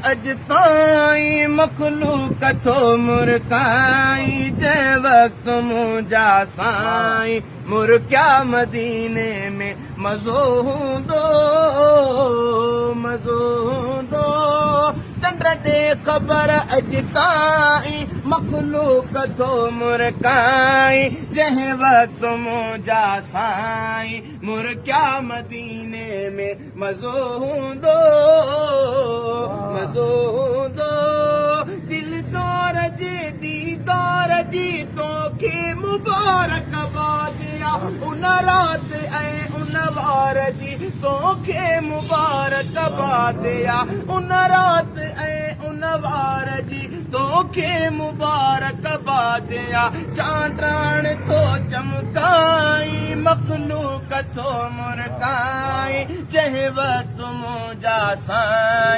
अॼु ताईं मखलूक थो मुरकाई जंहिं वक़्तु मुंहिंजा साईं मुरकिया मदीने में मज़ो हूंदो चंड ते ख़बर अॼु ताईं मखलूक थो मुरकाई जंहिं वक़्तु मुंहिंजा साईं मुरकिया मदीने में मज़ो हूंदो दिल दौर जे दीदार जी तोखे मुबारकबाद उन राति ऐं उन वार जी तोखे मुबारकबाद उन राति ऐं उन वार जी तोखे मुबारकबाद चांडाण थो चमकाई मखलूक थो मुरकाई जंहिं वक़्तु मुंहिंजा साईं